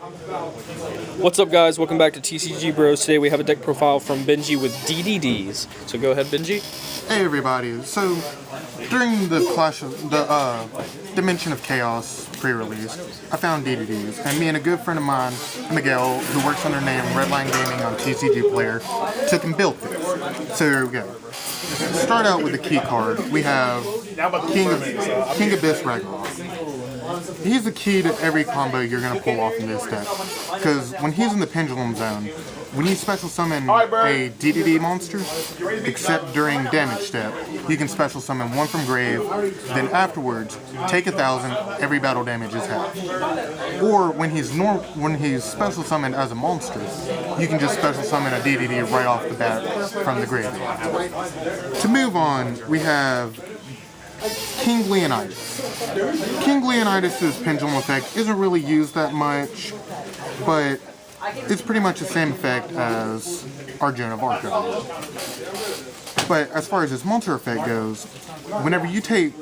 What's up, guys? Welcome back to TCG Bros. Today we have a deck profile from Benji with DDDs. So go ahead, Benji. Hey everybody. So during the Dimension of Chaos pre-release, I found DDDs, and me and a good friend of mine, Miguel, who works under the name Redline Gaming on TCG Player, took and built this. So here we go. Start out with the key card. We have King Abyss Ragnarok. He's the key to every combo you're going to pull off in this deck. Because when he's in the Pendulum Zone, when you special summon a DDD monster, except during damage step, you can special summon one from grave, then afterwards, take 1,000, every battle damage is half. Or when he's special summoned as a monster, you can just special summon a DDD right off the bat from the graveyard. To move on, we have King Leonidas. King Leonidas' pendulum effect isn't really used that much, but it's pretty much the same effect as our Joan of Arc. But as far as his monster effect goes, whenever you take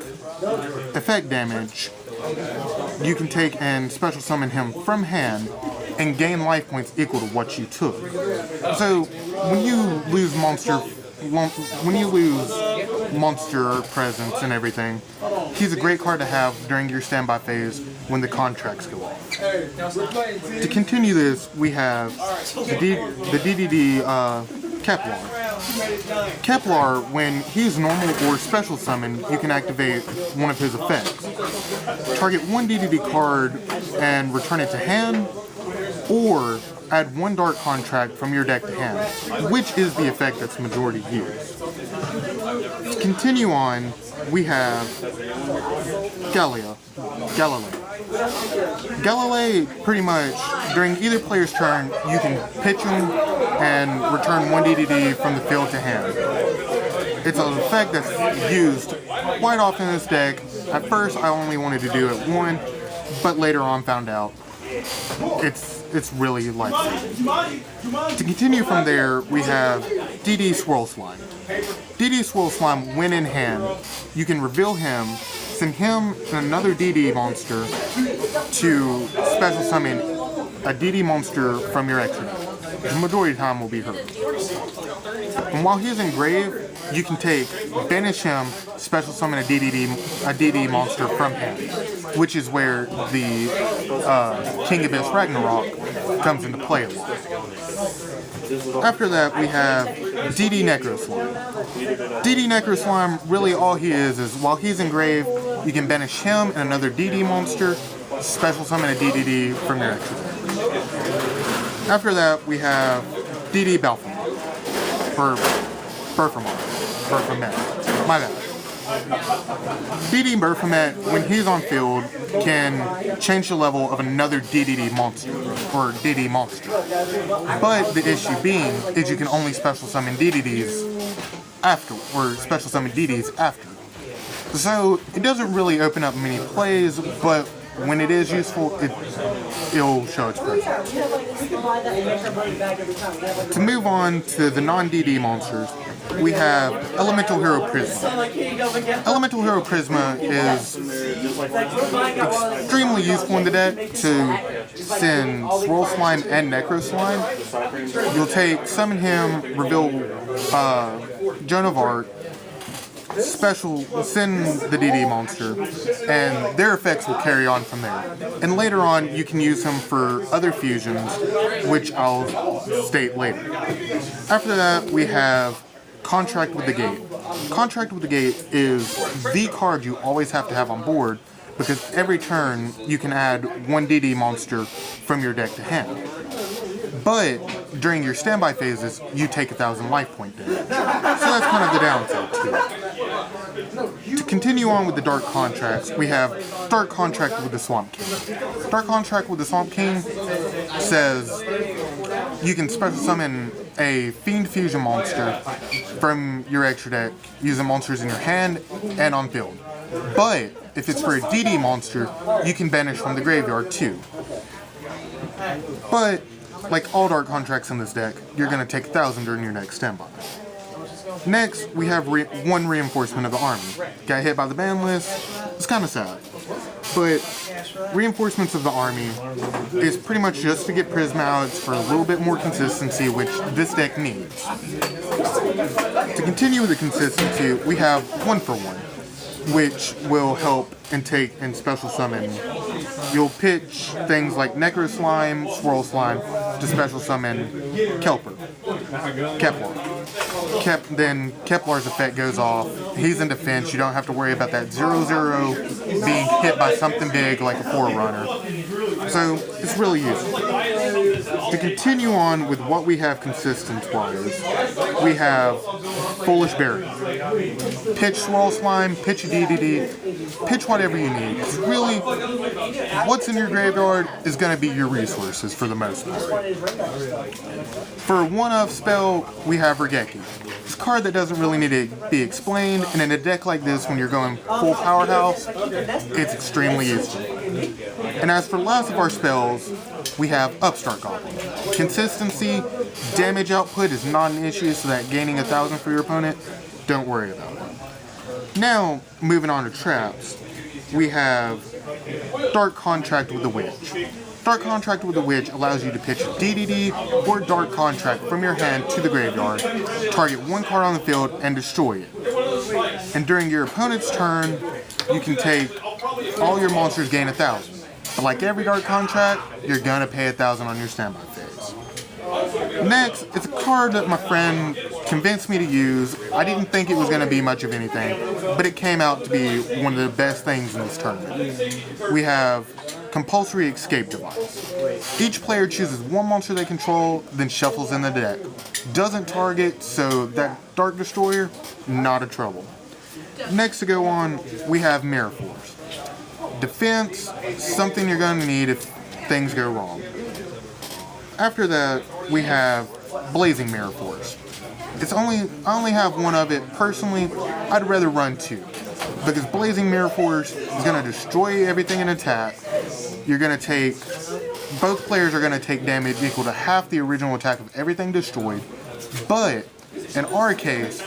effect damage, you can take and special summon him from hand and gain life points equal to what you took. So when you lose monster presence and everything, he's a great card to have during your standby phase when the contracts go off. To continue this, we have the DDD Kepler. Kepler, when he's normal or special summon, you can activate one of his effects. Target one DDD card and return it to hand, or add one Dark Contract from your deck to hand, which is the effect that's majority used. To continue on, we have Galilei. Galilei, pretty much, during either player's turn, you can pitch him and return one DDD from the field to hand. It's an effect that's used quite often in this deck. At first, I only wanted to do it one, but later on found out it's really life-saving. To continue from there, we have DD Swirl Slime. DD Swirl Slime, when in hand, you can reveal him, send him and another DD monster to special summon a DD monster from your extra deck. The majority of the time will be her. And while he's in grave, you can banish him, special summon a DD monster from him, which is where the King Abyss Ragnarok comes into play a lot. After that, we have DD Necro Slime. DD Necro Slime, really all he is while he's in grave, you can banish him and another DD monster, special summon a DDD from your extra deck. After that, we have DD Baphomet. Baphomet. My bad. DD Baphomet, when he's on field, can change the level of another DDD monster, or DD monster. But the issue being is you can only special summon DDDs after, or special summon DDs after. So it doesn't really open up many plays, but when it is useful, it'll show its presence. To move on to the non-DD monsters, we have Elemental Hero Prisma. Elemental Hero Prisma is extremely useful in the deck to send Swirl Slime and Necro Slime. You'll summon him, reveal Joan of Arc, send the DD monster, and their effects will carry on from there. And later on, you can use him for other fusions, which I'll state later. After that, we have Contract with the Gate. Contract with the Gate is the card you always have to have on board, because every turn you can add one DD monster from your deck to hand. But during your standby phases, you take 1,000 life point damage. So that's kind of the downside to it. To continue on with the Dark Contracts, we have Dark Contract with the Swamp King. Dark Contract with the Swamp King says you can special summon a Fiend Fusion monster from your extra deck using monsters in your hand and on field. But if it's for a DD monster, you can banish from the graveyard too. But like all Dark Contracts in this deck, you're going to take 1,000 during your next standby. Next, we have one reinforcement of the army. Got hit by the ban list. It's kind of sad. But Reinforcements of the army is pretty much just to get Prismalids for a little bit more consistency, which this deck needs. To continue with the consistency, we have 1-for-1, which will help and take and special summon. You'll pitch things like Necro Slime, Swirl Slime to special summon Kepler. Then Kepler's effect goes off. He's in defense. You don't have to worry about that 0/0 being hit by something big like a Forerunner. So it's really useful. To continue on with what we have consistent-wise, we have Foolish Berry. Pitch Swirl Slime, pitch a DDD, pitch whatever you need. Because really, what's in your graveyard is going to be your resources for the most part. For a one-off spell, we have Regeki. It's a card that doesn't really need to be explained, and in a deck like this, when you're going full powerhouse, it's extremely useful. And as for the last of our spells, we have Upstart Goblin. Consistency, damage output is not an issue, so that gaining 1,000 for your opponent, don't worry about it. Now, moving on to traps, we have Dark Contract with the Witch. Dark Contract with the Witch allows you to pitch a DDD or Dark Contract from your hand to the graveyard, target one card on the field, and destroy it. And during your opponent's turn, you can take all your monsters gain 1,000. But like every Dark Contract, you're gonna pay 1,000 on your standby phase. Next, it's a card that my friend convinced me to use. I didn't think it was going to be much of anything, but it came out to be one of the best things in this tournament. We have Compulsory Escape Device. Each player chooses one monster they control, then shuffles in the deck. Doesn't target, so that Dark Destroyer, not a trouble. Next to go on, we have Mirror Force. Defense, something you're going to need if things go wrong. After that, we have Blazing Mirror Force. I only have one of it. Personally, I'd rather run two. Because Blazing Mirror Force is going to destroy everything in attack. You're going to take... Both players are going to take damage equal to half the original attack of everything destroyed. But, in our case,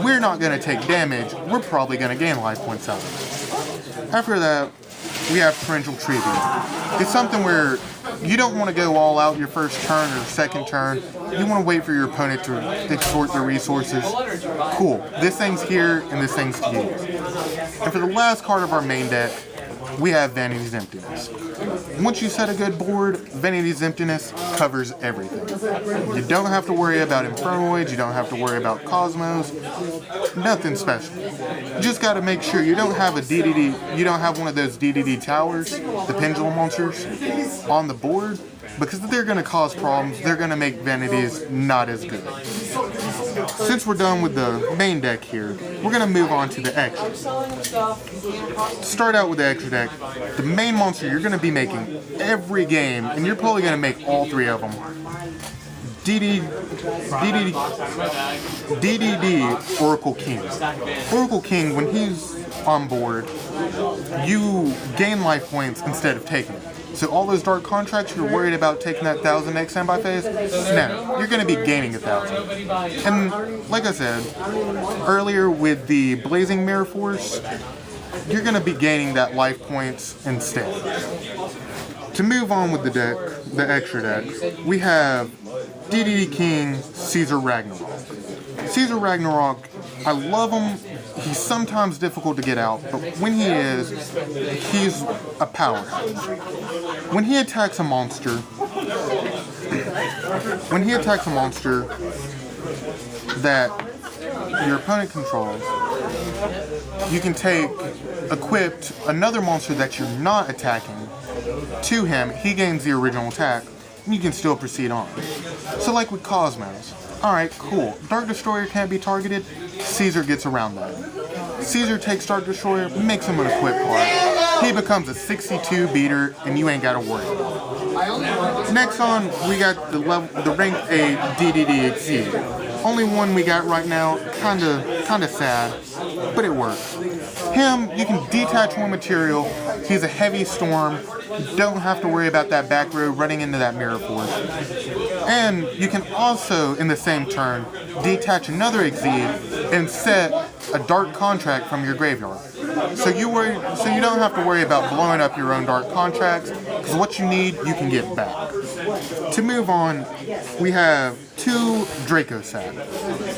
we're not going to take damage. We're probably going to gain life points out of it. After that, we have Torrential Tribute. It's something where you don't want to go all out your first turn or second turn. You want to wait for your opponent to extort their resources. Cool. This thing's here and this thing's to use. And for the last card of our main deck, we have Vanity's Emptiness. Once you set a good board, Vanity's Emptiness covers everything. You don't have to worry about Infernoids, you don't have to worry about Cosmos, nothing special. You just got to make sure you don't have a DDD, you don't have one of those DDD towers, the pendulum monsters, on the board, because they're going to cause problems, they're going to make Vanities not as good. Since we're done with the main deck here, we're going to move on to the extra. To start out with the extra deck, the main monster you're going to be making every game, and you're probably going to make all three of them, DDD Oracle King. Oracle King, when he's on board, you gain life points instead of taking it. So all those Dark Contracts you're worried about taking that 1,000 next standby phase, no, you're going to be gaining 1,000. And like I said earlier with the Blazing Mirror Force, you're going to be gaining that life points instead. To move on with the deck, the extra deck, we have DDD King Caesar Ragnarok. Caesar Ragnarok, I love him. He's sometimes difficult to get out, but when he is, he's a powerhouse. When he attacks a monster, that your opponent controls, you can take equipped another monster that you're not attacking to him. He gains the original attack, and you can still proceed on. So like with Cosmos, alright, cool. Dark Destroyer can't be targeted, Caesar gets around that. Caesar takes Dark Destroyer, makes him an equipped card. He becomes a 62 beater, and you ain't gotta worry about it. Next on, we got the rank A DDD Exceed. Only one we got right now, kinda sad, but it works. Him, you can detach one material, he's a heavy storm, you don't have to worry about that back row running into that Mirror Force. And you can also, in the same turn, detach another Exceed and set a Dark Contract from your graveyard. So you don't have to worry about blowing up your own dark contracts, because what you need, you can get back. To move on, we have 2 Dracosat.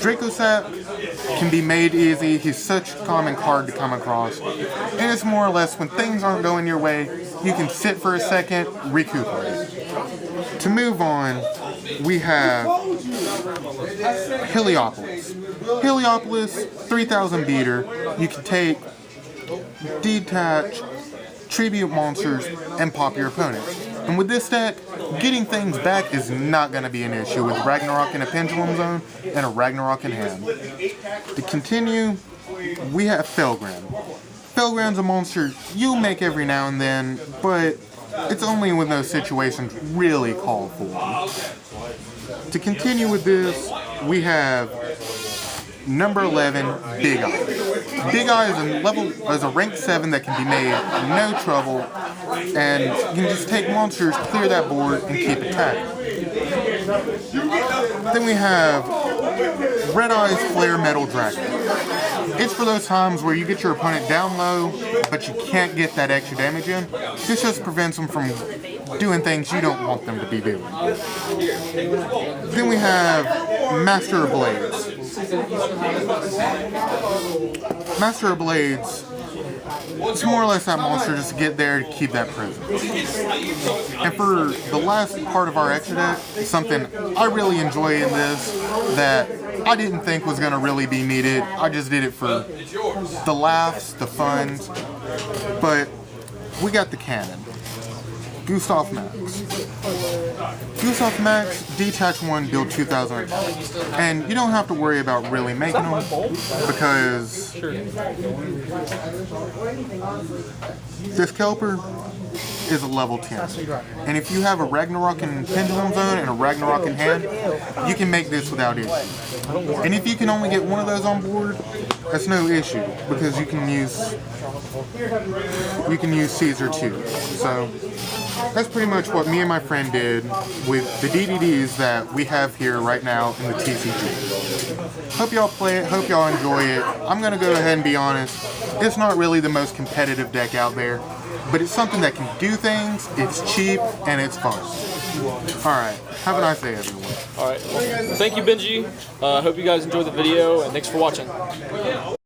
Dracosat can be made easy. He's such a common card to come across. And it's more or less when things aren't going your way, you can sit for a second, recuperate. To move on, we have Heliopolis. Heliopolis, 3000 beater. You can take, detach, tribute monsters, and pop your opponents. And with this deck, getting things back is not going to be an issue with Ragnarok in a Pendulum Zone and a Ragnarok in hand. To continue, we have Felgrim. Felgrim's a monster you make every now and then, but it's only when those situations really call for it. To continue with this, we have number 11, Big Eye. Big Eye is a rank 7 that can be made no trouble, and you can just take monsters, clear that board, and keep attacking. Then we have Red Eye's Flare Metal Dragon. It's for those times where you get your opponent down low, but you can't get that extra damage in. This just prevents them from doing things you don't want them to be doing. Then we have Master of Blades. Master of Blades, it's more or less that monster just to get there to keep that presence. And for the last part of our extra deck, something I really enjoy in this that I didn't think was going to really be needed. I just did it for the laughs, the fun, but we got the cannon. Gustav Max. Gustav Max, detach 1, build 2000. And you don't have to worry about really making them, because this Kelper is a level 10. And if you have a Ragnarok in Pendulum Zone and a Ragnarok in hand, you can make this without issue. And if you can only get one of those on board, that's no issue, because you can use Caesar too. So that's pretty much what me and my friend did with the DDDs that we have here right now in the TCG. Hope y'all play it, hope y'all enjoy it. I'm going to go ahead and be honest, it's not really the most competitive deck out there, but it's something that can do things, it's cheap, and it's fun. Alright, have a nice day everyone. Alright, well, thank you Benji, hope you guys enjoyed the video, and thanks for watching.